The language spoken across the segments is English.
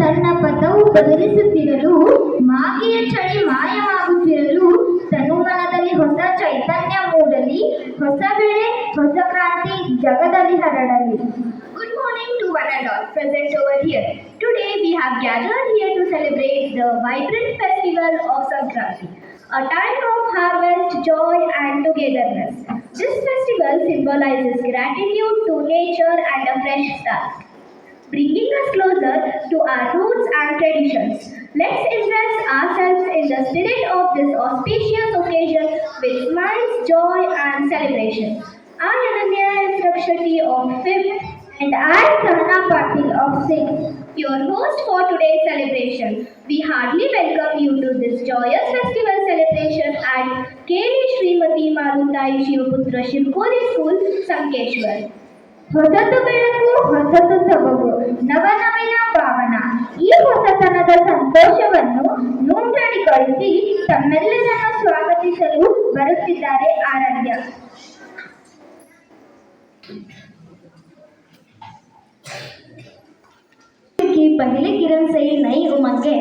ತನ್ನ ಪಥವು ಬದಲಿಸುತ್ತಿರಲು, ಮಾಗಿಯ ಚಳಿ ಮಾಯವಾಗುತ್ತಿರಲು, ತನುಮನದಲ್ಲಿ ಹೊಸ ಚೈತನ್ಯ ಮೂಡಲಿ, ಹೊಸ ಬೆಳೆ ಹೊಸ ಕ್ರಾಂತಿ ಜಗದಲ್ಲಿ ಹರಡಲಿ. Good morning to one and all present over here. Today we have gathered here to celebrate the vibrant festival of Sankranti, a time of harvest, joy and togetherness. This festival symbolizes gratitude to nature and a fresh start, bringing us closer to our roots and traditions. Let's immerse ourselves in the spirit of this auspicious occasion with smiles, joy and celebration. I Ananya Rakshati of 5th And I, Sahana Patil of 6th, your host for today's celebration. We heartily welcome you to this joyous festival celebration at KV Srimati Marutai Shivaputra Shivkoli School, Sankeshwar. ಹೊಸತು ಬೆಳಕು, ಹೊಸತು ಸೊಬಗು, ನವನವೀನ ಭಾವನ. ಈ ಹೊಸತನದ ಸಂತೋಷವನ್ನು ನೋಂದಣಿಗೊಳಿಸಿ ತಮ್ಮೆಲ್ಲರನ್ನು ಸ್ವಾಗತಿಸಲು ಬರುತ್ತಿದ್ದಾರೆ ಆರಾಧ್ಯ. की पहली किरण से ही नई उमंगे,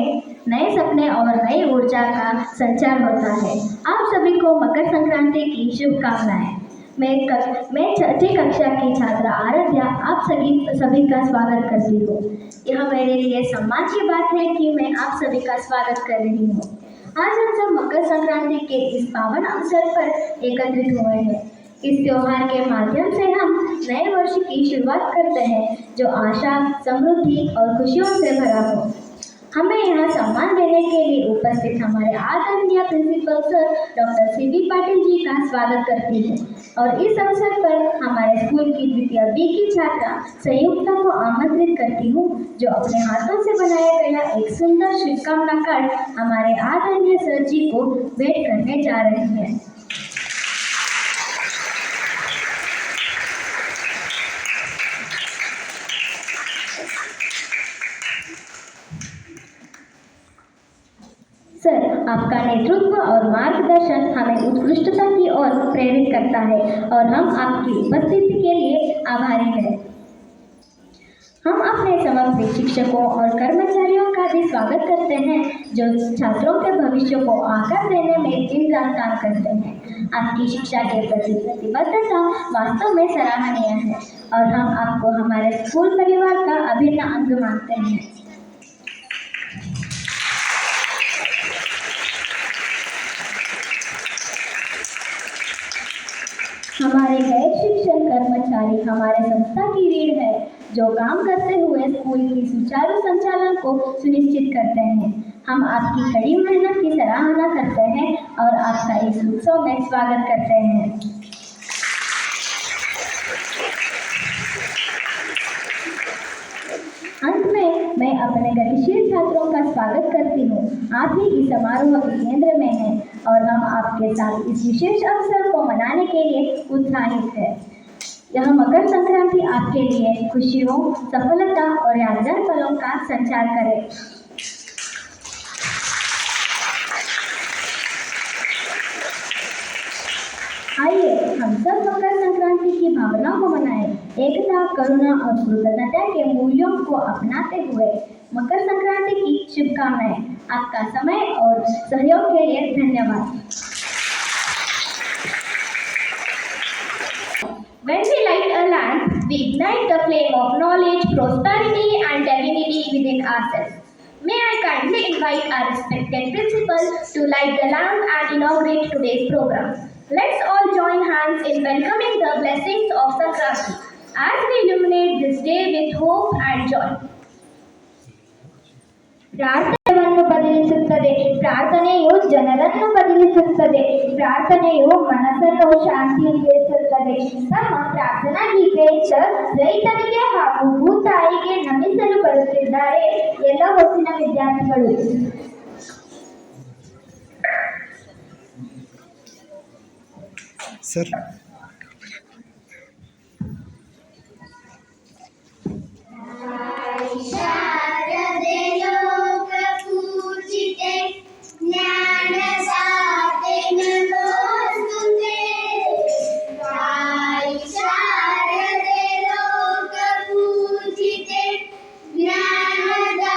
नए सपने और नई ऊर्जा का संचार होता है। आप सभी को मकर संक्रांति की शुभकामनाएं। मैं छठी कक्षा की छात्रा आराध्या आप सभी का स्वागत करती हूँ। यह मेरे लिए सम्मान की बात है कि मैं आप सभी का स्वागत कर रही हूँ। आज हम सब मकर संक्रांति के इस पावन अवसर पर एकत्रित हुए हैं। इस त्योहार के माध्यम से हम नए वर्ष की शुरुआत करते हैं जो आशा, समृद्धि और खुशियों से भरा हो। हमें यहाँ सम्मान देने के लिए उपस्थित हमारे आदरणीय principal sir doctor C B Patil ji का स्वागत करती हूँ और इस अवसर पर हमारे स्कूल की द्वितीय बी की छात्रा संयुक्ता को आमंत्रित करती हूँ जो अपने हाथों से बनाया गया एक सुंदर शुभकामना कार्ड हमारे आदरणीय सर जी को भेंट करने जा रही है। सर, आपका नेतृत्व और मार्गदर्शन हमें उत्कृष्टता की ओर प्रेरित करता है और हम आपकी उपस्थिति के लिए आभारी हैं। हम अपने समस्त शिक्षकों और कर्मचारियों का भी स्वागत करते हैं जो छात्रों के भविष्य को आकार देने में दिन रात काम करते हैं। आपकी शिक्षा के प्रति प्रतिबद्धता वास्तव में सराहनीय है और हम आपको हमारे स्कूल परिवार का अभिन्न अंग मानते हैं। हमारे गैर शिक्षण कर्मचारी हमारे संस्था की रीढ़ है जो काम करते हुए स्कूल की सुचारू संचालन को सुनिश्चित करते हैं। हम आपकी कड़ी मेहनत की सराहना करते हैं और आपका इस उत्सव में स्वागत करते हैं। अंत में मैं अपने गतिशील छात्रों का स्वागत करती हूँ। आप ही इस समारोह के केंद्र में हैं और हम आपके साथ इस विशेष अवसर को मनाने के लिए उत्साहित हैं। यह मकर संक्रांति आपके लिए खुशियों, सफलता और यादगार पलों का संचार करे। आइए हम सब मकर संक्रांति की भावना को मनाएं। एकता, करुणा और कृतज्ञता के मूल्यों को अपनाते हुए मकर संक्रांति की शुभकामनाएं। आपका समय और सहयोग के लिए धन्यवाद। When we light a lamp, we ignite the flame of knowledge, prosperity and divinity within ourselves. May I kindly invite our respected principal to light the lamp and inaugurate today's program. Let's all join hands in welcoming the blessings of Sankranti as we illuminate this day with hope and joy. ಪ್ರಾರ್ಥನೆಯನ್ನು ಬದಲಿಸುತ್ತದೆ, ಪ್ರಾರ್ಥನೆಯು ಜನರನ್ನು ಬದಲಿಸುತ್ತದೆ, ಪ್ರಾರ್ಥನೆಯು ಮನಸ್ಸನ್ನು ಶಾಂತಿಗೊಳಿಸುತ್ತದೆ. ನಮ್ಮ ಪ್ರಾರ್ಥನಾ ಗೀತೆಯಿಂದ ರೈತನಿಗೆ ಹಾಗೂ ಭೂತಾಯಿಗೆ ನಮಿಸಲು ಬರುತ್ತಿದ್ದಾರೆ ಎಲ್ಲ ಹೊಸಿನ ವಿದ್ಯಾರ್ಥಿಗಳು. ಸರ್ ज्ञानदा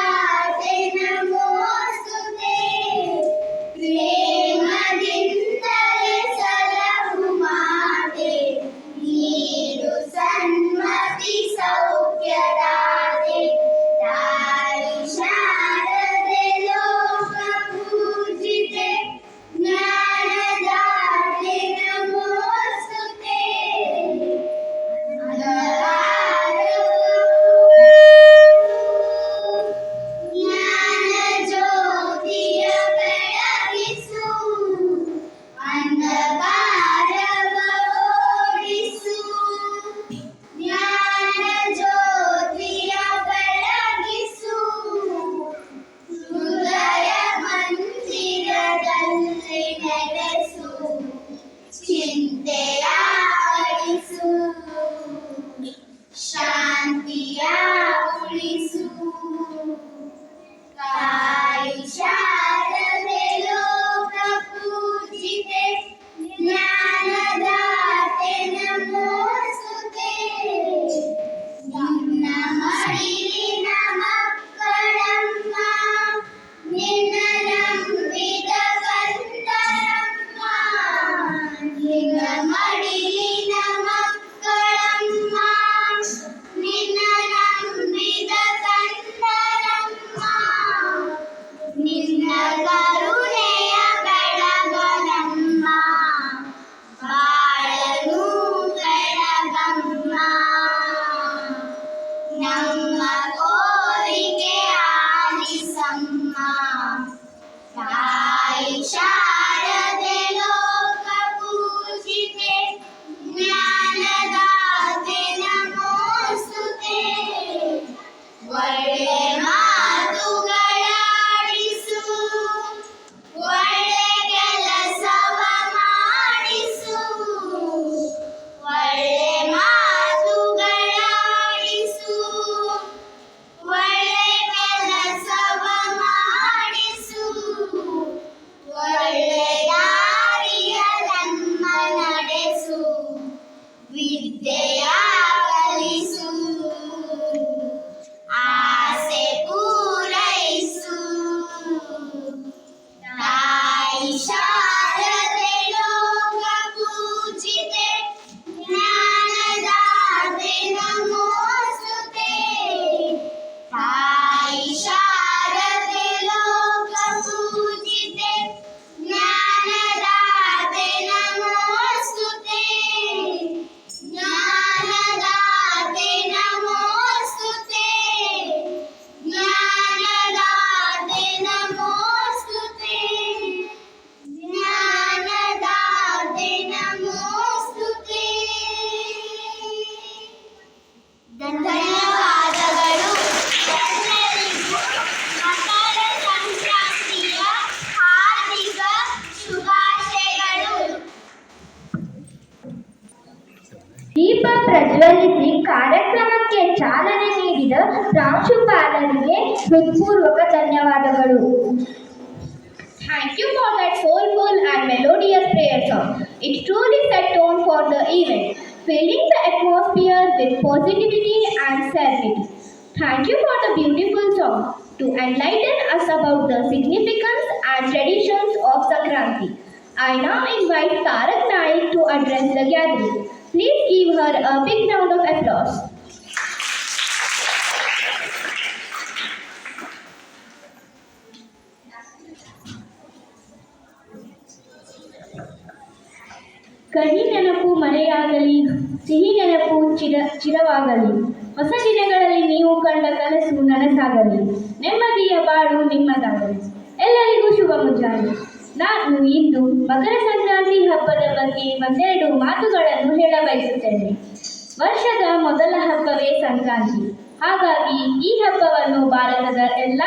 ಪ್ರಜ್ವಲಿಸಿ ಕಾರ್ಯಕ್ರಮಕ್ಕೆ ಚಾಲನೆ ನೀಡಿದ ಪ್ರಾಂಶುಪಾಲರಿಗೆ ಹೃತ್ಪೂರ್ವಕ ಧನ್ಯವಾದಗಳು. Thank you for that soulful and melodious prayer song. It truly set tone for the event, filling the atmosphere with positivity and serenity. Thank you for the beautiful song to enlighten us about the significance and traditions of Sankranti. I now invite Tarak Naik to address the gathering. Please give her a big round of applause. ಕಹಿ ನೆನಪು ಮರೆಯಾಗಲಿ, ಸಿಹಿ ನೆನಪು ಚಿರವಾಗಲಿ. ಹೊಸ ದಿನಗಳಲ್ಲಿ ನೀವು ಕಂಡ ಕನಸು ನನಸಾಗಲಿ, ನೆಮ್ಮದಿಯ ಬಾಳು ನಿಮ್ಮದಾಗಲಿ. ಎಲ್ಲರಿಗೂ ಶುಭ ಮುಂಜಾನೆ. ನಾನು ಇಂದು ಮಕರ ಸಂಕ್ರಾಂತಿ ಹಬ್ಬದ ಬಗ್ಗೆ ಒಂದೆರಡು ಮಾತುಗಳನ್ನು ಹೇಳಬಯಸುತ್ತೇನೆ. ವರ್ಷದ ಮೊದಲ ಹಬ್ಬವೇ ಸಂಕ್ರಾಂತಿ. ಹಾಗಾಗಿ ಈ ಹಬ್ಬವನ್ನು ಭಾರತದ ಎಲ್ಲ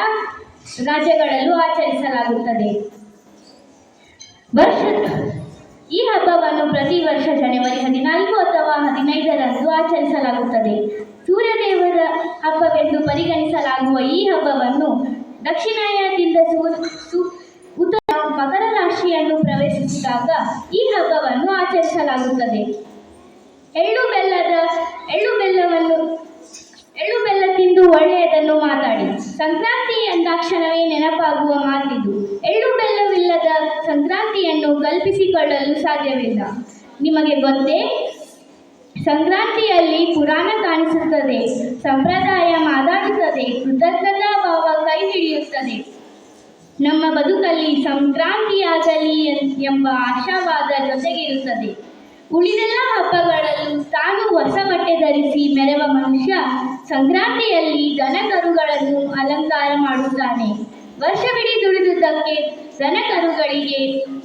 ರಾಜ್ಯಗಳಲ್ಲೂ ಆಚರಿಸಲಾಗುತ್ತದೆ. ಈ ಹಬ್ಬವನ್ನು ಪ್ರತಿ ವರ್ಷ ಜನವರಿ 14 ಅಥವಾ 15ರಂದು ಆಚರಿಸಲಾಗುತ್ತದೆ. ಸೂರ್ಯದೇವರ ಹಬ್ಬವೆಂದು ಪರಿಗಣಿಸಲಾಗುವ ಈ ಹಬ್ಬವನ್ನು ದಕ್ಷಿಣಾಯನದಿಂದ ಉತ್ತರ ಮಕರ ರಾಶಿಯನ್ನು ಪ್ರವೇಶಿಸಿದಾಗ ಈ ಹಬ್ಬವನ್ನು ಆಚರಿಸಲಾಗುತ್ತದೆ. ಎಳ್ಳು ಬೆಲ್ಲ ತಿಂದು ಒಳ್ಳೆಯದನ್ನು ಮಾತಾಡಿ. ಸಂಕ್ರಾಂತಿ ಎಂದಾಕ್ಷಣವೇ ನೆನಪಾಗುವ ಮಾತಿದು. ಎಳ್ಳು ಬೆಲ್ಲವಿಲ್ಲದ ಸಂಕ್ರಾಂತಿಯನ್ನು ಕಲ್ಪಿಸಿಕೊಳ್ಳಲು ಸಾಧ್ಯವಿಲ್ಲ. ನಿಮಗೆ ಗೊತ್ತೇ? ಸಂಕ್ರಾಂತಿಯಲ್ಲಿ ಪುರಾಣ ಕಾಣಿಸುತ್ತದೆ, ಸಂಪ್ರದಾಯ ಮಾತಾಡುತ್ತದೆ, ಕೃತಜ್ಞತಾ ಭಾವ ಕೈ ಹಿಡಿಯುತ್ತದೆ. ನಮ್ಮ ಬದುಕಲ್ಲಿ ಸಂಕ್ರಾಂತಿಯಾಗಲಿ ಎಂಬ ಆಶಾವಾದ ಜೊತೆಗಿರುತ್ತದೆ. ಉಳಿದೆಲ್ಲ ಹಬ್ಬಗಳಲ್ಲೂ ತಾನು ಹೊಸ ಬಟ್ಟೆ ಧರಿಸಿ ಮೆರೆವ ಮನುಷ್ಯ ಸಂಕ್ರಾಂತಿಯಲ್ಲಿ ದನಕರುಗಳನ್ನು ಅಲಂಕಾರ ಮಾಡುತ್ತಾನೆ. ವರ್ಷವಿಡೀ ದುಡಿದುದಕ್ಕೆ ದನಕರುಗಳಿಗೆ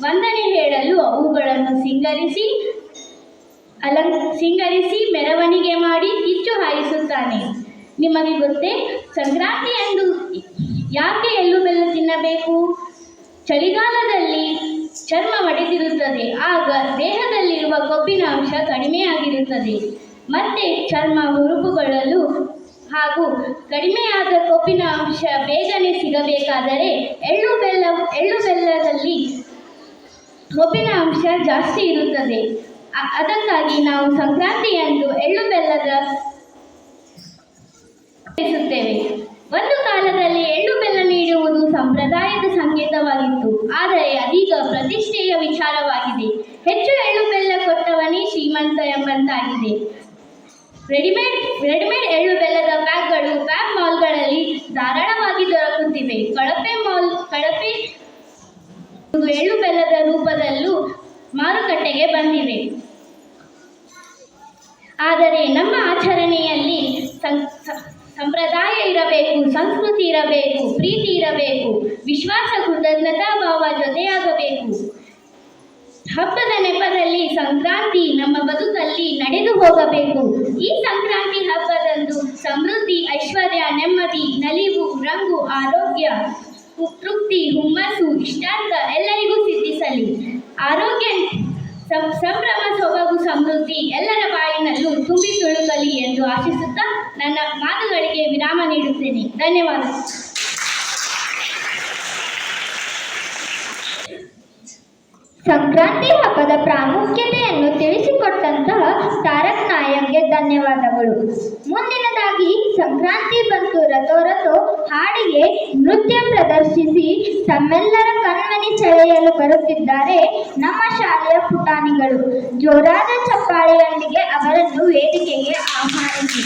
ವಂದನೆ ಹೇಳಲು ಅವುಗಳನ್ನು ಸಿಂಗರಿಸಿ ಮೆರವಣಿಗೆ ಮಾಡಿ ಕಿಚ್ಚು ಹಾಯಿಸುತ್ತಾನೆ. ನಿಮಗೆ ಗೊತ್ತೇ? ಸಂಕ್ರಾಂತಿಯಂದು ಯಾಕೆ ಎಳ್ಳು ಬೆಲ್ಲ ತಿನ್ನಬೇಕು? ಚಳಿಗಾಲದಲ್ಲಿ ಚರ್ಮ ಒಡೆದಿರುತ್ತದೆ. ಆಗ ದೇಹದಲ್ಲಿರುವ ಕೊಬ್ಬಿನ ಅಂಶ ಕಡಿಮೆಯಾಗಿರುತ್ತದೆ. ಮತ್ತೆ ಚರ್ಮ ಹುರುಪುಗೊಳ್ಳಲು ಹಾಗೂ ಕಡಿಮೆಯಾದ ಕೊಬ್ಬಿನ ಅಂಶ ಬೇಗನೆ ಸಿಗಬೇಕಾದರೆ ಎಳ್ಳು ಬೆಲ್ಲದಲ್ಲಿ ಕೊಬ್ಬಿನ ಅಂಶ ಜಾಸ್ತಿ ಇರುತ್ತದೆ. ಅದಕ್ಕಾಗಿ ನಾವು ಸಂಕ್ರಾಂತಿಯಂದು ಎಳ್ಳು ಬೆಲ್ಲದ ಒಂದು ಕಾಲದಲ್ಲಿ ಎಳ್ಳು ಬೆಲ್ಲ ನೀಡುವುದು ಸಂಪ್ರದಾಯದ ಸಂಕೇತವಾಗಿತ್ತು. ಆದರೆ ಅದೀಗ ಪ್ರತಿಷ್ಠೆಯ ವಿಚಾರವಾಗಿದೆ. ಹೆಚ್ಚು ಎಳ್ಳು ಬೆಲ್ಲ ಕೊಟ್ಟವನೇ ಶ್ರೀಮಂತ ಎಂಬಂತಾಗಿದೆ. ರೆಡಿಮೇಡ್ ಎಳ್ಳು ಬೆಲ್ಲದ ಪ್ಯಾಕ್ಗಳು ಪ್ಯಾಕ್ ಮಾಲ್ಗಳಲ್ಲಿ ಧಾರಾಳವಾಗಿ ದೊರಕುತ್ತಿವೆ. ಕಳಪೆ ಎಳ್ಳು ಬೆಲ್ಲದ ರೂಪದಲ್ಲೂ ಮಾರುಕಟ್ಟೆಗೆ ಬಂದಿವೆ. ಆದರೆ ನಮ್ಮ ಆಚರಣೆಯಲ್ಲಿ ಸಂಪ್ರದಾಯ ಇರಬೇಕು, ಸಂಸ್ಕೃತಿ ಇರಬೇಕು, ಪ್ರೀತಿ ಇರಬೇಕು, ವಿಶ್ವಾಸ, ಕೃತಜ್ಞತಾ ಭಾವ ಜೊತೆಯಾಗಬೇಕು. ಹಬ್ಬದ ನೆಪದಲ್ಲಿ ಸಂಕ್ರಾಂತಿ ನಮ್ಮ ಬದುಕಲ್ಲಿ ನಡೆದು ಹೋಗಬೇಕು. ಈ ಸಂಕ್ರಾಂತಿ ಹಬ್ಬದಂದು ಸಮೃದ್ಧಿ, ಐಶ್ವರ್ಯ, ನೆಮ್ಮದಿ, ನಲಿವು, ರಂಗು, ಆರೋಗ್ಯ, ತೃಪ್ತಿ, ಹುಮ್ಮಸ್ಸು, ಇಷ್ಟಾರ್ಥ ಎಲ್ಲರಿಗೂ ಸಿದ್ಧಿಸಲಿ. ಆರೋಗ್ಯ, ಸಂಭ್ರಮ, ಸೊಬಗು, ಸಮೃದ್ಧಿ ಎಲ್ಲರ ಬಾಯಿನಲ್ಲೂ ತುಂಬಿ ತುಳುಕಲಿ ಎಂದು ಆಶಿಸುತ್ತಾ ನನ್ನ ಮಾತುಗಳಿಗೆ ವಿರಾಮ ನೀಡುತ್ತೇನೆ. ಧನ್ಯವಾದ. ಸಂಕ್ರಾಂತಿ ಹಬ್ಬದ ಪ್ರಾಮುಖ್ಯತೆಯನ್ನು ತಿಳಿಸಿಕೊಟ್ಟಂತಹ ತಾರಕ್ ನಾಯಕ್ಗೆ ಧನ್ಯವಾದಗಳು. ಮುಂದಿನದಾಗಿ ಸಂಕ್ರಾಂತಿ ಬಂತು ರಥೋ ರಥೋ ಹಾಡಿಗೆ ನೃತ್ಯ ಪ್ರದರ್ಶಿಸಿ ತಮ್ಮೆಲ್ಲರ ಕಣ್ಮನಿ ಸೆಳೆಯಲು ಬರುತ್ತಿದ್ದಾರೆ ನಮ್ಮ ಶಾಲೆಯ ಪುಟಾಣಿಗಳು. ಜೋರಾದ ಚಪ್ಪಾಳೆಯೊಂದಿಗೆ ಅವರನ್ನು ವೇದಿಕೆಗೆ ಆಹ್ವಾನಿಸಿ.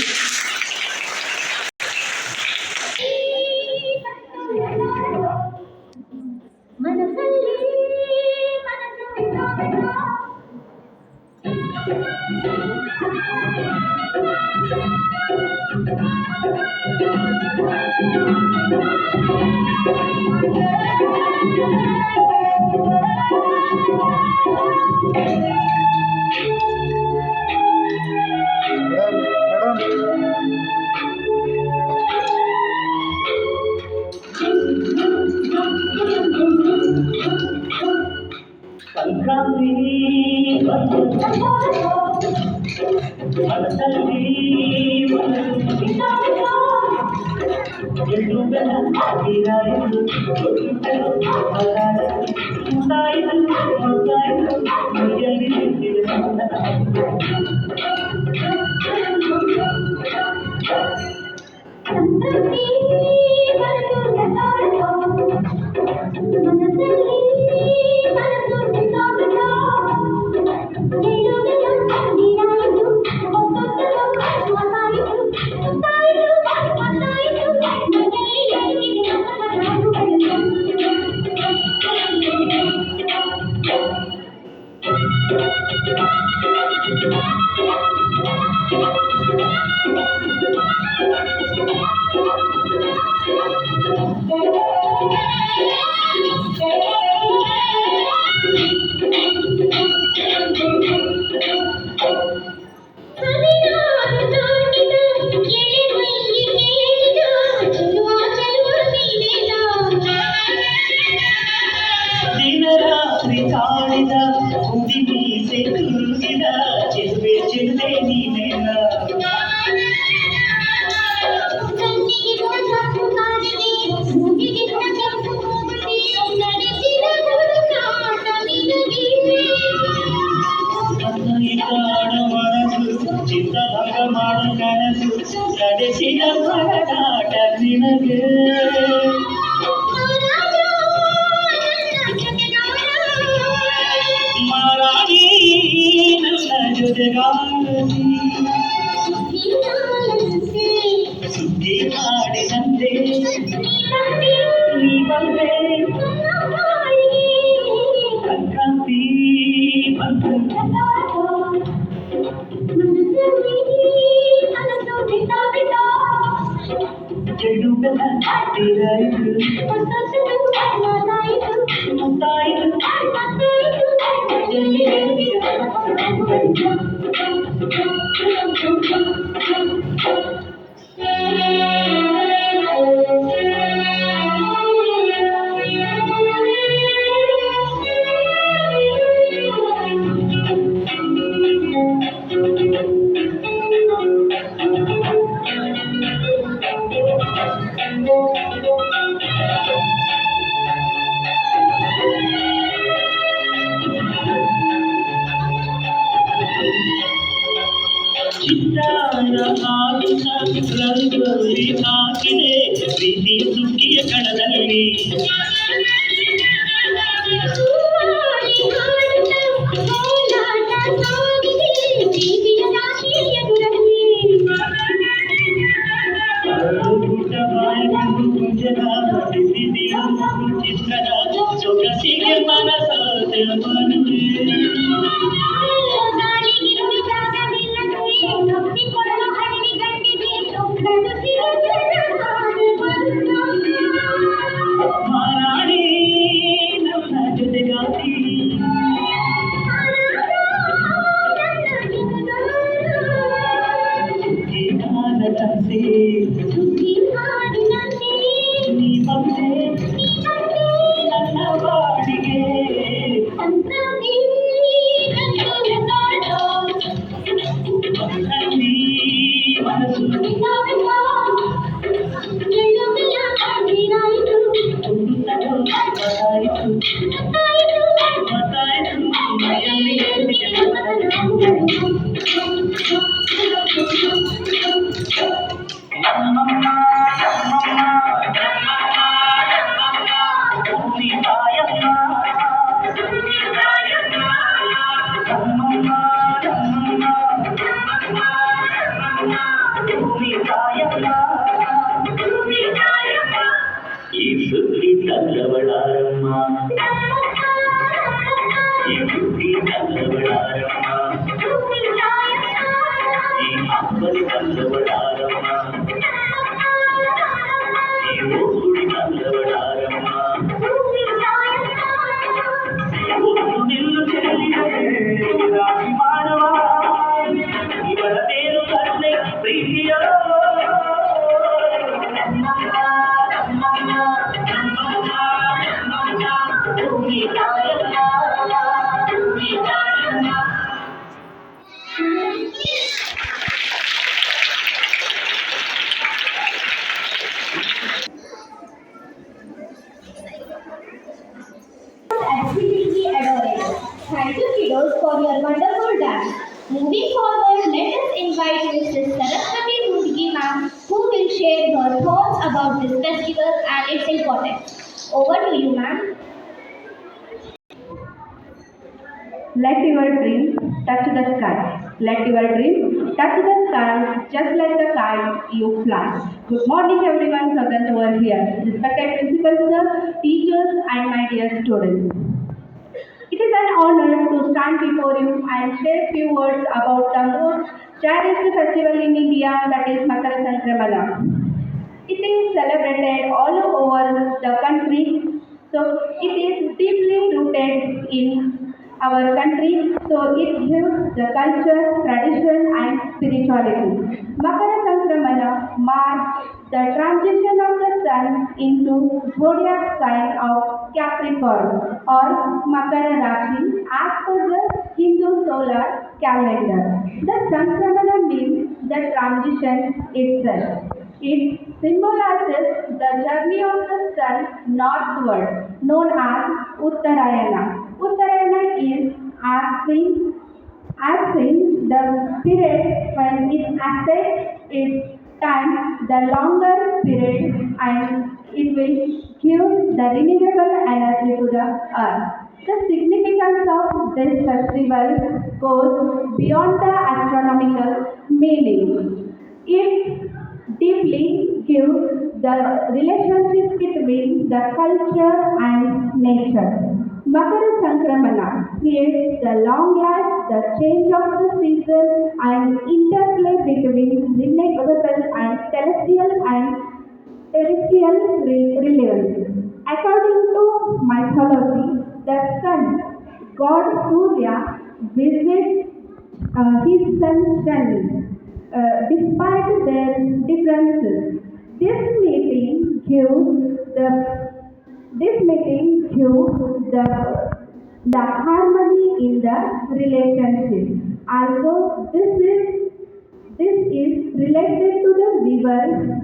ಸಂಕ್ರಾಂತಿ ದಿನರಾತ್ರಿ ಕಾಡಿದ ಹುಡಿ ಮೀಸೆ ಕೂಗಿದ ಚೆಲುವೆ ಚೆಲುವೆ ನೀನೇನ ಕಾಡು ಮನಸ್ಸು ಚಿತ್ತಭಂಗ ಮಾಡು ಕನಸು ನಡೆಸಿದ ಪರದಾಟ ನಿನಗೆ ಮಾರಾಣಿ ನನ್ನ ಜೊತೆಗಾರನಿ ಸುದ್ದಿ ಮಾಡಿದಂತೆ ನೀ ಬಂದೆ ಸಂಕ್ರಾಂತಿ ಬಂತು ಚೆಂಡು ಬೆಲ್ಲ ಹಾಡಿರಾಯಿತು ಮುತ್ತಾಯಿತು ಚಿತ್ತಾರ ಹಾಕಿದ ರಂಗೋಲಿ ಹಾಕಿದೆ ಪ್ರೀತಿ ಸುಗ್ಗಿಯ ಕಣದಲ್ಲಿ ಚಿತ್ರದ ಸೊಗಸಿಗೆ ಮನಸಾದ ಮನುವೆ ಮಾರಾಣಿ ನನ್ನ ಜೊತೆಗಾತಿ ಗಾನದಂತೆ ನೀ ಬಂದೆ ನನ್ನ ಬಾಡಿಗೆ ನಲ್ಲಿ ಮನಸ್ಸು ಈ ಸುದ್ದಿ ತಲ್ಲವಳಾರಮ್ಮ ಈ ಸುದ್ದಿ ತಲ್ಲವಳಾರಮ್ಮ applause for your wonderful dance. Moving forward, let us invite Mrs. Saraswati Dudgi ma'am, who will share her thoughts about this festival and its importance. Over to you, ma'am. Let your dream touch the sky. Let your dream touch the sky just like the kite you fly. Good morning everyone present over here. Respected principals, sir, teachers and my dear students. It is an honor to stand before you and share few words about the most cherished festival in India, that is Makara Sankramana. It is celebrated all over the country, so it is deeply rooted in our country, so it gives the culture, tradition and spirituality. Makara Sankramana marks the transition of the sun into zodiac sign of Capricorn or Makara Rashi as per the Hindu solar calendar. The Sankramana means the transition itself. It symbolizes the journey of the sun northward, known as Uttarayana. Uttarayana is as seen the period when it affects its time, the longer period, and it will give the renewable energy to the earth. The significance of this festival goes beyond the astronomical meaning. It deeply gives the relationship between the culture and nature. Makara Sankramana creates the long life, the change of the season, and interplay between renewable and terrestrial relevance. According to mythology, the sun god Surya visits his son Shani. Despite their differences, this meeting gives the harmony in the relationship. Also, this is related to the river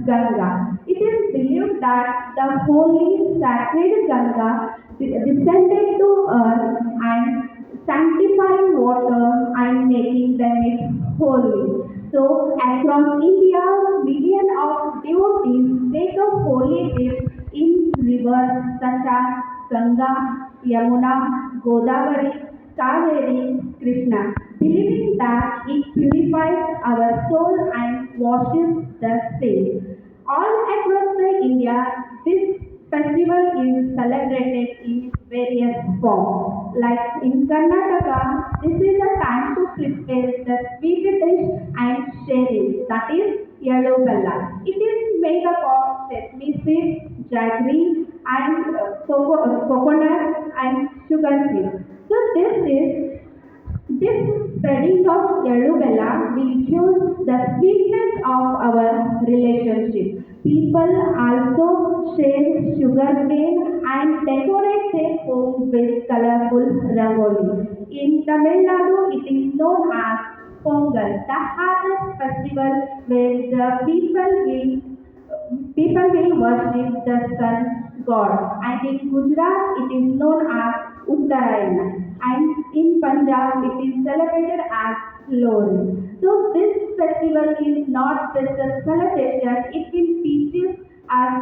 Ganga. It is believed that the holy sacred Ganga descended to earth and sanctifying water and making them holy. So, across India, millions of devotees take a holy dip in rivers such as Ganga, Yamuna, Godavari, Kaveri, Krishna, believing that it purifies our soul and washes the same. All across the India, this festival is celebrated in various forms. Like in Karnataka, this is a time to prepare the sweet dish and share it, that is Yellow Bella. It is made up of sesame seeds, jaggery, and coconut and sugar seeds. So this spreading of Yellow Bella will give the sweetness of our relationship. People also share sugar cane and decorate their homes with colorful rangoli. In Tamil Nadu, it is known as Pongal, the harvest festival where the people will worship the sun god. And in Gujarat, it is known as Uttarayana. And in Punjab, it is celebrated as Lohri. So this festival is not just a celebration; it will teach us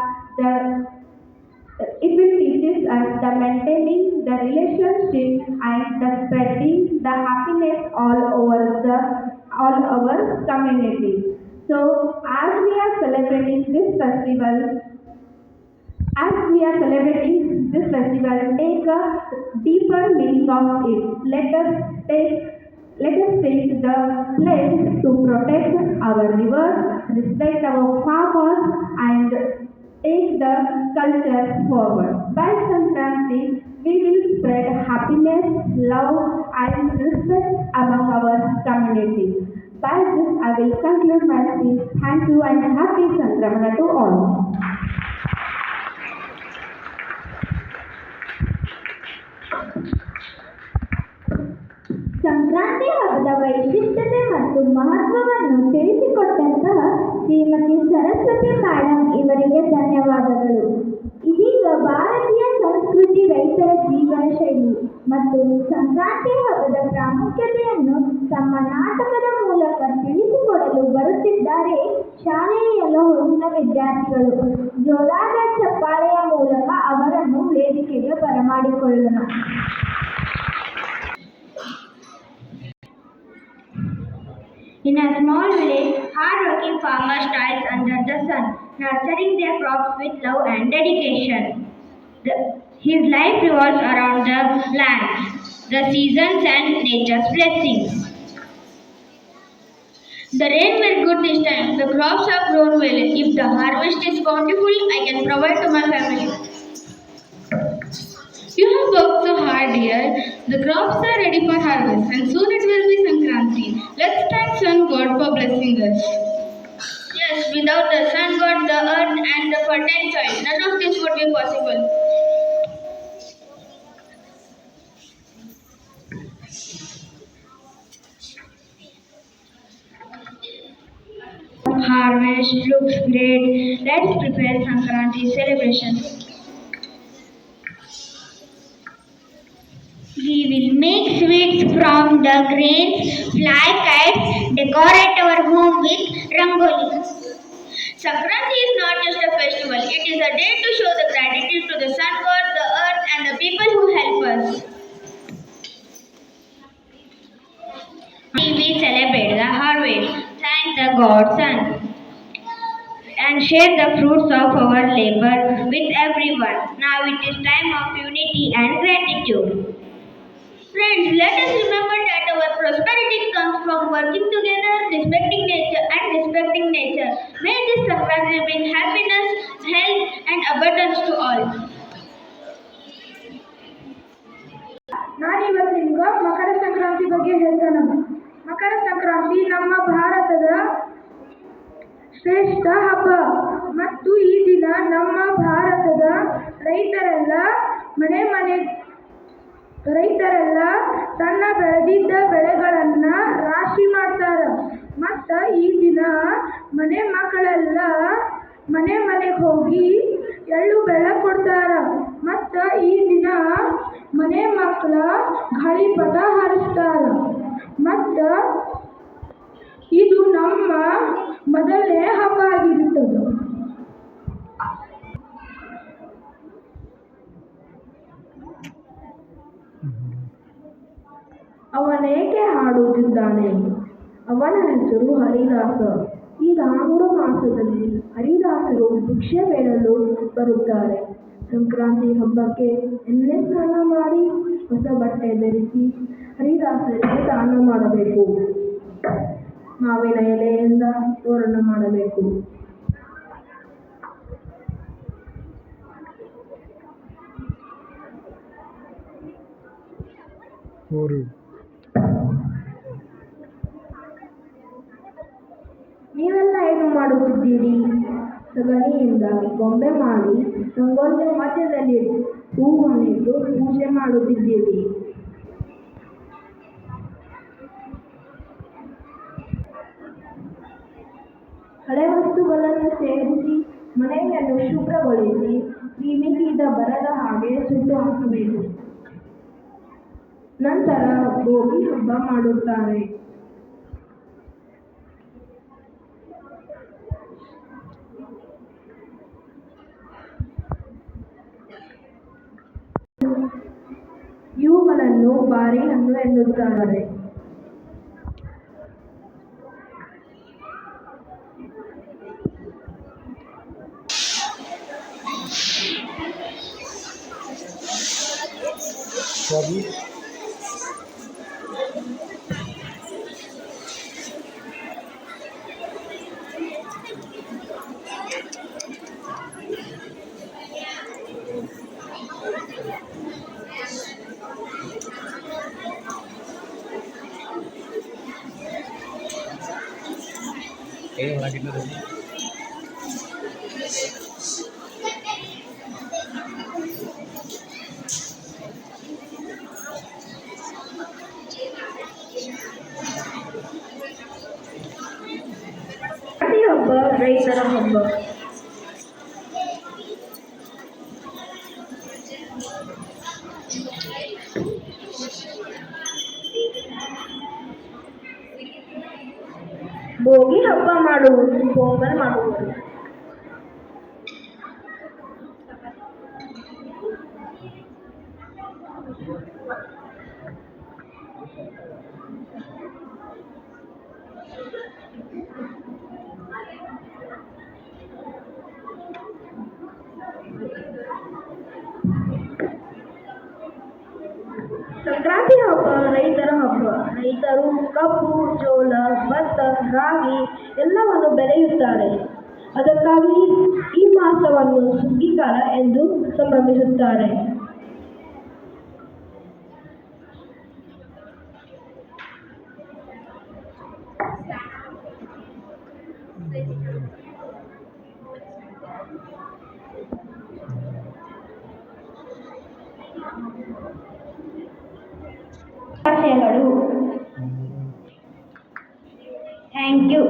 the maintaining the relationship and the spreading the happiness all over community. So as we are celebrating this festival, take a deeper meaning of it. Let us take the pledge to protect our rivers, respect our farmers, and take the culture forward. By Sankranti, we will spread happiness, love, and respect among our community. By this, I will conclude my speech. Thank you and happy Sankramana to all. Sankranti ಹಬ್ಬದ ವೈಶಿಷ್ಟ್ಯತೆ ಮತ್ತು ಮಹತ್ವವನ್ನು ತಿಳಿಸಿಕೊಟ್ಟಂತಹ Shrimati Saraswati madam ಇವರಿಗೆ ಧನ್ಯವಾದಗಳು. ಇದೀಗ ಭಾರತೀಯ ಸಂಸ್ಕೃತಿ ರೈತರ ಜೀವನ ಶೈಲಿ ಮತ್ತು ಸಂಕ್ರಾಂತಿ ಹಬ್ಬದ ಪ್ರಾಮುಖ್ಯತೆಯನ್ನು ತಮ್ಮ ನಾಟಕದ ಮೂಲಕ ತಿಳಿಸಿಕೊಡಲು ಬರುತ್ತಿದ್ದಾರೆ ಶಾಲೆಯ ಹೊರಗಿನ ವಿದ್ಯಾರ್ಥಿಗಳು. ಜೋರಾದ ಚಪ್ಪಾಳೆಯ ಮೂಲಕ ಅವರನ್ನು ವೇದಿಕೆಗೆ ಬರಮಾಡಿಕೊಳ್ಳೋಣ. In a small village, hard-working farmer toils under the sun, nurturing their crops with love and dedication. His life revolves around the land, the seasons and nature's blessings. The rain will good this time. The crops have grown well. If the harvest is bountiful, I can provide to my family. You have worked so hard, dear. The crops are ready for harvest, and soon it will be Sankranti. Let's thank Sun God for blessing us. Yes, without the sun god, the earth and the fertile soil, none of this would be possible. Harvest looks great. Let's prepare Sankranti celebration. We will make sweets from the grains, fly kites, decorate our home with rangoli. Sankranti is not just a festival, it is a day to show the gratitude to the sun god, the earth and the people who help us. We celebrate the harvest, thank the god sun, and share the fruits of our labor with everyone. Now it is time of unity and gratitude. Friends, let us remember that our prosperity comes from working together, respecting nature. May this Sankranti bring happiness, health, and abundance to all. ನಾನಿವತ್ತು ನಿಮ್ಗೆ ಮಕರ ಸಂಕ್ರಾಂತಿ ಬಗ್ಗೆ ಹೇಳ್ತಾನೆ. ಮಕರ ಸಂಕ್ರಾಂತಿ ನಮ್ಮ ಭಾರತದ ಶ್ರೇಷ್ಠ ಹಬ್ಬ ಮತ್ತು ಈ ದಿನ ನಮ್ಮ ಭಾರತದ ರೈತರೆಲ್ಲ ತನ್ನ ಬೆಳೆದಿದ್ದ ಬೆಳೆಗಳನ್ನ ರಾಶಿ ಮಾಡ್ತಾರ. ಮತ್ತು ಈ ದಿನ ಮಕ್ಕಳೆಲ್ಲ ಮನೆಗೆ ಹೋಗಿ ಎಳ್ಳು ಬೆಲ್ಲ ಕೊಡ್ತಾರ. ಮತ್ತು ಈ ದಿನ ಮಕ್ಕಳ ಗಾಳಿಪಟ ಹಾರಿಸ್ತಾರ. ಮತ್ತು ಇದು ನಮ್ಮ ಮೊದಲನೇ ಹಬ್ಬ ಆಗಿರುತ್ತದೆ. ಅವನೇಕೆ ಹಾಡುತ್ತಿದ್ದಾನೆ? ಅವನ ಹೆಸರು ಹರಿದಾಸ. ಈ ಧಾನುಡ ಮಾಸದಲ್ಲಿ ಹರಿದಾಸರು ಭಿಕ್ಷೆ ಬೇಡಲು ಬರುತ್ತಾರೆ. ಸಂಕ್ರಾಂತಿ ಹಬ್ಬಕ್ಕೆ ಎಣ್ಣೆ ಸ್ನಾನ ಮಾಡಿ ಹೊಸ ಬಟ್ಟೆ ಧರಿಸಿ ಹರಿದಾಸರಿಗೆ ದಾನ ಮಾಡಬೇಕು. ಮಾವಿನ ಎಲೆಯಿಂದ ತೋರಣ ಮಾಡಬೇಕು. ನೀವೆಲ್ಲ ಏನು ಮಾಡುತ್ತಿದ್ದೀರಿ? ಸಗಣಿಯಿಂದ ಗೊಂಬೆ ಮಾಡಿ ರಂಗೋಲಿಯ ಮಧ್ಯದಲ್ಲಿ ಹೂವನ್ನಿಟ್ಟು ಪೂಜೆ ಮಾಡುತ್ತಿದ್ದೀರಿ. ಹಳೆ ವಸ್ತುಗಳನ್ನು ಸೇರಿಸಿ ಮನೆಯನ್ನು ಶುಭ್ರಗೊಳಿಸಿ ಕ್ರಿಮಿಕೀಟ ಬರದ ಹಾಗೆ ಸುಟ್ಟು ಹಾಕಬೇಕು. ನಂತರ ಭೋಗಿ ಹಬ್ಬ ಮಾಡುತ್ತಾರೆ. ಇವುಗಳನ್ನು ಬಾರಿ ಹಣ್ಣು ಎನ್ನುತ್ತಾರೆ. ಹಬ್ಬ ರೈತರ ಹಬ್ಬ. ಭೋಗಿ ಹಬ್ಬ ಮಾಡುವುದು, ಪೊಂಗಲ್ ಮಾಡುವುದು. ಸಂಕ್ರಾಂತಿ ಹಬ್ಬ ರೈತರ ಹಬ್ಬ. ರೈತರು ಕಬ್ಬು, ಜೋಳ, ಭತ್ತ, ರಾಗಿ ಎಲ್ಲವನ್ನು ಬೆಳೆಯುತ್ತಾರೆ. ಅದಕ್ಕಾಗಿ ಈ ಮಾಸವನ್ನು ಸುಗ್ಗಿಕಾಲ ಎಂದು ಸಂಭ್ರಮಿಸುತ್ತಾರೆ. ಶುಭಾಶಯಗಳು. Thank you.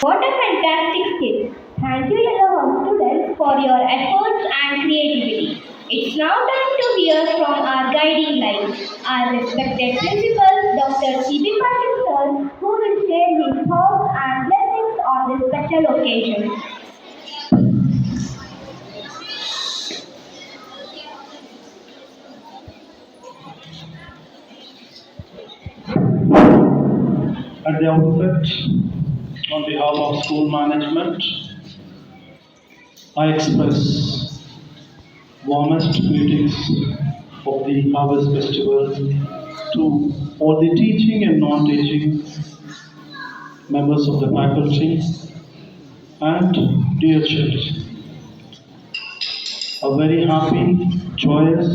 What a fantastic skit! Thank you, Yellow House students, for your efforts and creativity. It's now time to hear from our guiding light, our respected principal, Dr. C.B. Patil sir, who will share his thoughts and blessings on this special occasion. At the outset, on behalf of school management, I express warmest greetings of the Harvest Festival to all the teaching and non-teaching members of the faculty and dear children. A very happy, joyous,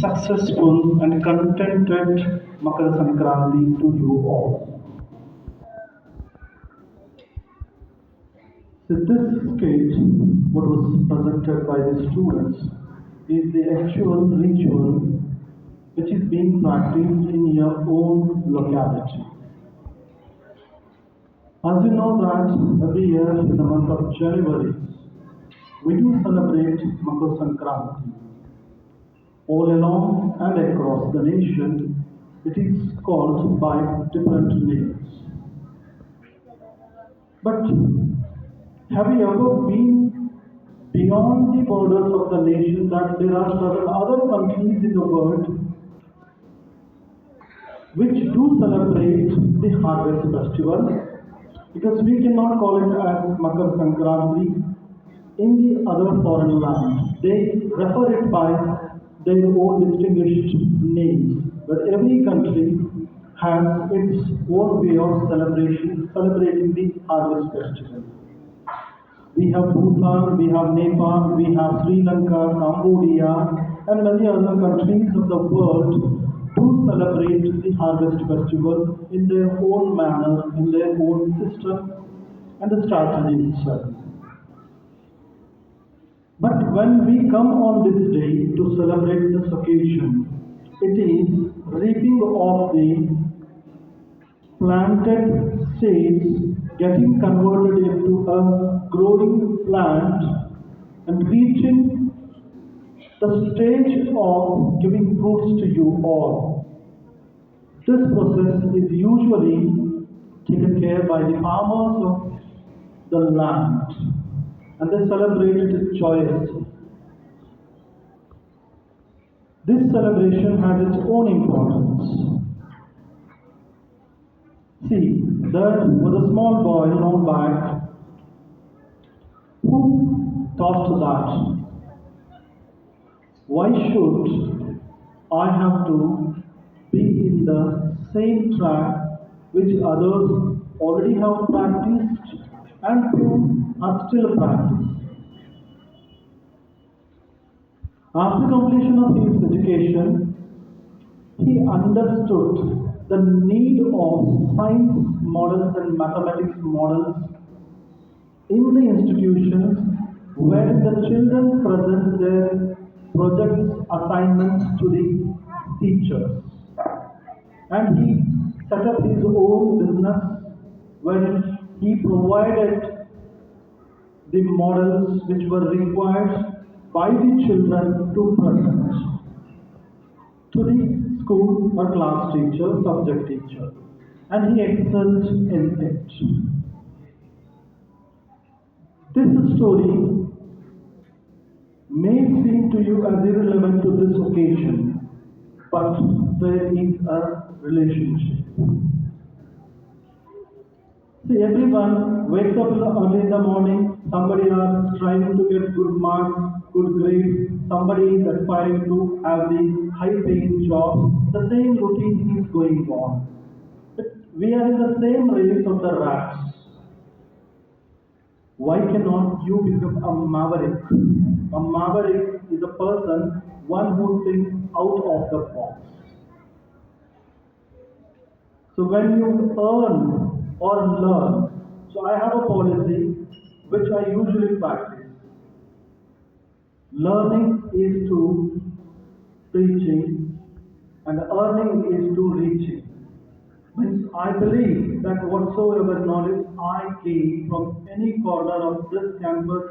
successful and contented Makar Sankranti to you all. So this skit, what was presented by the students, is the actual ritual which is being practiced in your own locality. As you know that every year in the month of January, we do celebrate Makar Sankranti. All along and across the nation, it is called by different names. But have you ever been beyond the borders of the nation that there are certain other countries in the world which do celebrate the harvest festival? Because we cannot call it as Makar Sankranti in the other foreign lands. They refer it by their own distinguished names. But every country has its own way of celebrating the harvest festival. We have Bhutan, we have Nepal, we have Sri Lanka, Cambodia, and many other countries of the world do celebrate the harvest festival in their own manner, in their own system, and the strategy itself. But when we come on this day to celebrate this occasion, it is reaping of the planted seeds getting converted into a growing plant and reaching the stage of giving fruits to you all. This process is usually taken care by the farmers of the land, and they celebrate it joyously. This celebration has its own importance. See, there was a small boy long back who thought that, why should I have to be in the same track which others already have practiced and who are still practicing? After completion of his education, he understood the need of science models and mathematics models in the institutions where the children present their projects, assignments to the teachers. And he set up his own business where he provided the models which were required by the children to present. to the school or class teacher, subject teacher, and he excelled in it. This story may seem to you as irrelevant to this occasion, but there is a relationship. See, everyone wakes up early in the morning, somebody is trying to get good marks, good grades, somebody is aspiring to have the high paying job. The same routine is going on. But we are in the same race of the rats. Why cannot you become a maverick? A maverick is a person, one who thinks out of the box. So when you earn or learn, so I have a policy which I usually practice. Learning is to preaching and earning is to reaching. Means I believe that whatsoever knowledge I gain from any corner of this campus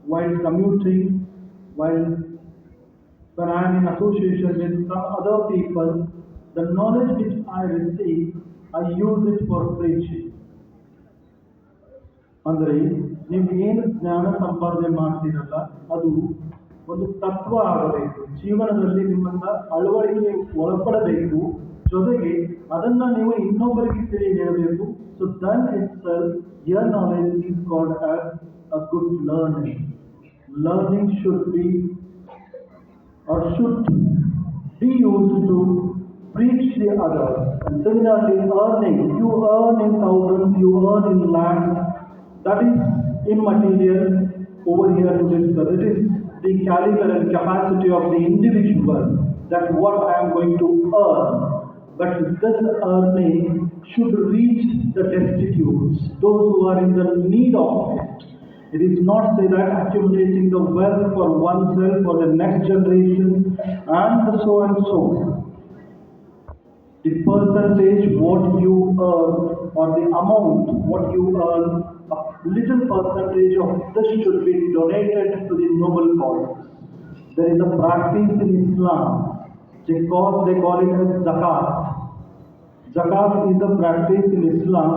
while commuting, while when I am in association with some other people, the knowledge which I receive, I use it for preaching. ಅಂದರೆ ನೀವು ಏನು ಜ್ಞಾನ ಸಂಪಾದನೆ ಮಾಡ್ತೀರಲ್ಲ ಅದು ಒಂದು ತತ್ವ ಆಗಬೇಕು, ಜೀವನದಲ್ಲಿ ನಿಮ್ಮನ್ನ ಅಳವಡಿಕೆ ಒಳಪಡಬೇಕು, ಜೊತೆಗೆ ಅದನ್ನ ನೀವು ಇನ್ನೊಬ್ಬರಿಗೆ ತಿಳಿ ಹೇಳಬೇಕು. So then itself your knowledge is called as a good learning. Learning should be or should be used to preach the others. And similarly, earning, you earn in thousands, you earn in lakhs. That is immaterial over here to discuss. It is the caliber and capacity of the individual that what I am going to earn. But this earning should reach the destitutes, those who are in the need of it. It is not say that accumulating the wealth for oneself, for the next generation, and so and so. The percentage what you earn or the amount what you earn, a little percentage of this should be donated to the noble cause. There is a practice in Islam, they call it as zakat. Zakat is a practice in Islam.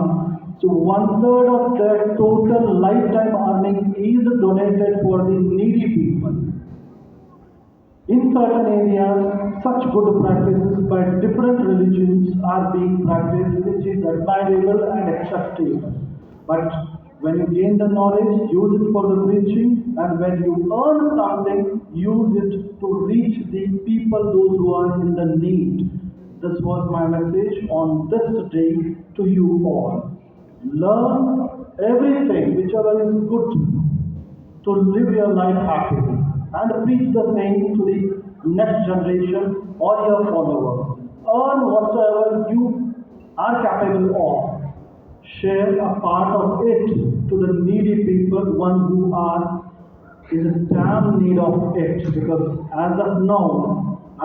So 1/3 of their total lifetime earning is donated for the needy people. In certain areas, such good practices by different religions are being practiced, which is admirable and acceptable. But when you gain the knowledge, use it for the preaching, and when you earn something, use it to reach the people, those who are in the need. This was my message on this day to you all. Learn everything, whichever is good, to live your life happily, and preach the same to the next generation or your followers. Earn whatsoever you are capable of. Share a part of it to the needy people, one who are in the damn need of it. Because as of now,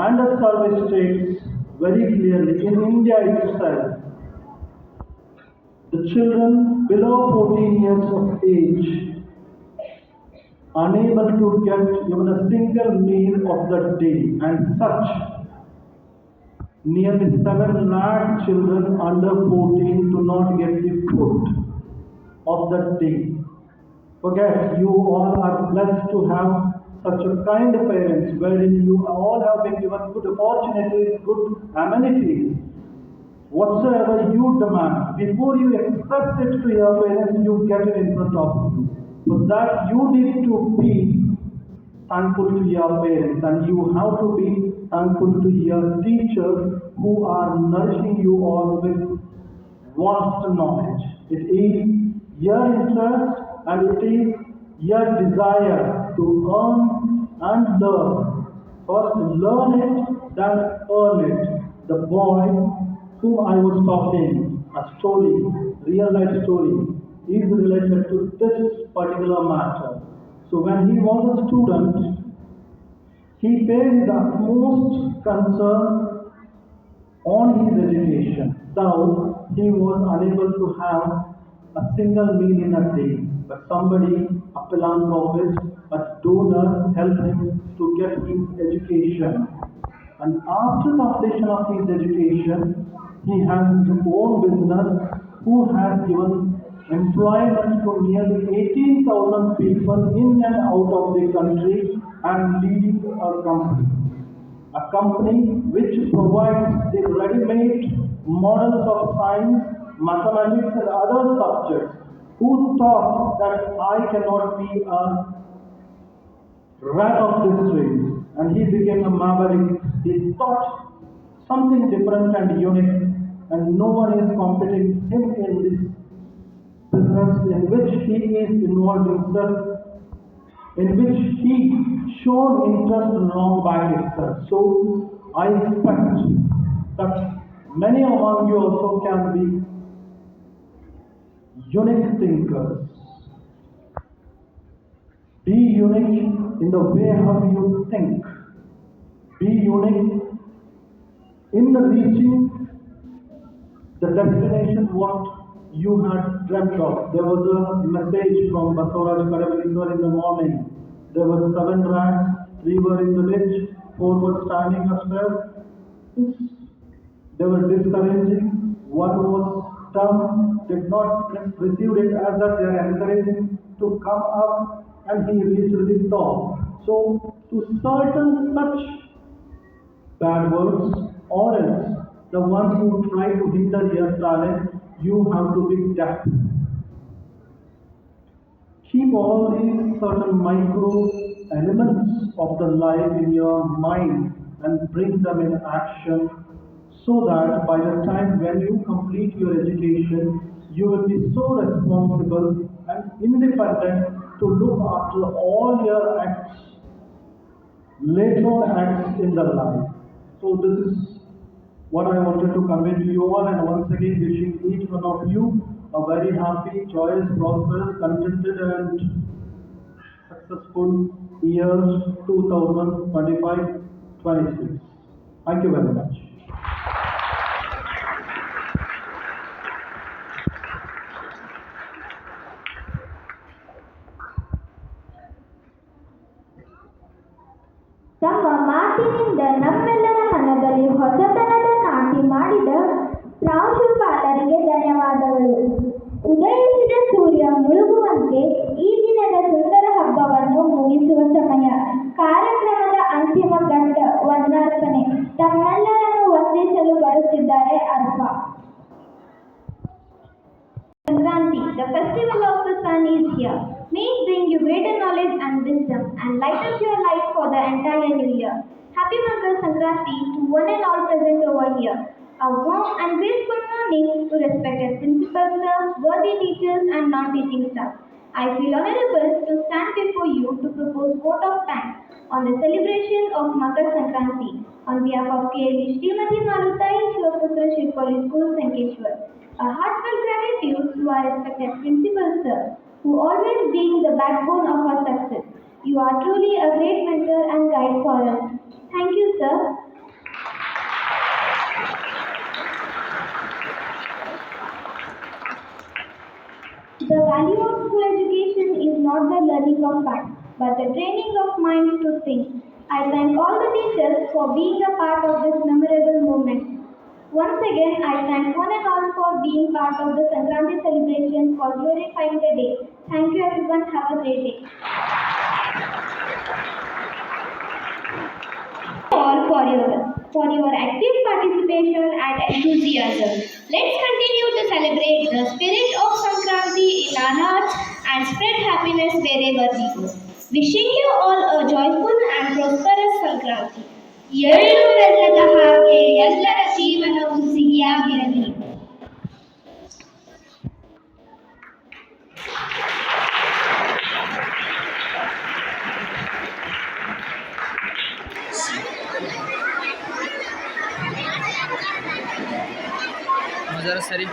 and the survey states very clearly, in India itself, the children below 14 years of age unable to get even a single meal of the day, and such nearly 7 lakh children under 14 do not get the food of the day. Forget, you all are blessed to have such a kind of parents wherein you all have been given good opportunities, good amenities. Whatsoever you demand, before you express it to your parents, you get it in front of you. For that, you need to be thankful to your parents, and you have to be thankful to your teachers who are nourishing you all with vast knowledge. It is your interest and it is your desire to earn and learn. First learn it, then earn it. The boy whom I was talking, a story, real life story, is related to this particular matter. So when he was a student, he paid his utmost concern on his education, though he was unable to have a single meal in a day. But somebody, a philanthropist, a donor, helped him to get his education. And after completion of his education, he has his own business who has given employment to nearly 18,000 people in and out of the country and leading a company. A company which provides the ready-made models of science, mathematics and other subjects. Who thought that I cannot be a rat of this race? And he became a maverick. He thought something different and unique, and no one is competing him in this business in which he is involved himself, in which he shown interest long back itself. So I expect that many among you also can be unique thinkers. Be unique in the way how you think. Be unique in the reaching the destination what you had dreamt of. There was a message from Basavaraj Kadavaliswar in the morning. There were 7 rats, 3 were in the ditch, 4 were standing upstairs. They were discouraging. 1 was dumb, did not receive it as that they are encouraging to come up, and he reached the top. So to certain such bad words, or else the one who try to hinder your talent, you have to be deaf. Keep all these certain micro elements of the life in your mind and bring them in action, so that by the time when you complete your education, you will be so responsible and independent to look after all your acts, later acts in the life. So this is what I wanted to convey to you all, and once again wishing each one of you a very happy, joyous, prosperous, contented and successful year 2025-26. Thank you very much. ತಮ್ಮ ಮಾತಿನಿಂದ ನಮ್ಮೆಲ್ಲರ ಮನದಲ್ಲಿ ಹೊಸತನದ ನಾಟಿ ಮಾಡಿದ ಪ್ರಾಂಶುಪಾಲರಿಗೆ ಧನ್ಯವಾದಗಳು. ಉದಯಿಸಿದ ಸೂರ್ಯ ಮುಳುಗುವಂತೆ ಈ ದಿನದ ಸುಂದರ ಹಬ್ಬವನ್ನು ಮುಗಿಸುವ ಸಮಯ. ಕಾರ್ಯಕ್ರಮದ ಅಂತಿಮ ಘಟ್ಟ ವಂದನಾರ್ಪಣೆ. ತಮ್ಮೆಲ್ಲರನ್ನು ವಂದಿಸಲು ಬರುತ್ತಿದ್ದಾರೆ ಅರ್ಪ. Sankranti, the festival of the sun is here. May it bring you greater knowledge and wisdom and light up your life for the entire new year. Happy Makar Sankranti to one and all present over here. A warm and graceful morning to respected principal sir, worthy teachers and non-teaching staff. I feel honorable to stand before you to propose vote of thanks on the celebration of Makar Sankranti on behalf of KLE Srimati Marutai Shivaputra Shivpuri School, Sankeshwar. A heartfelt gratitude to our respected principal sir, who always being the backbone of our success. You are truly a great mentor and guide for us. Thank you, sir. The value of school education is not the learning of facts, but the training of minds to think. I thank all the teachers for being a part of this memorable moment. Once again, I thank one and all for being part of the Sankranti celebration for glorifying the day. Thank you everyone. Have a great day. All for your active participation and enthusiasm. Let's continue to celebrate the spirit of Sankranti in our hearts and spread happiness wherever we go. Wishing you all a joyful and prosperous Sankranti. ಎಳ್ಳು ಬೆಲ್ಲದ ಹಾಗೆ ಎಲ್ಲರ ಜೀವನವು ಸಿಹಿಯಾಗಿರಲಿ. जरा सरी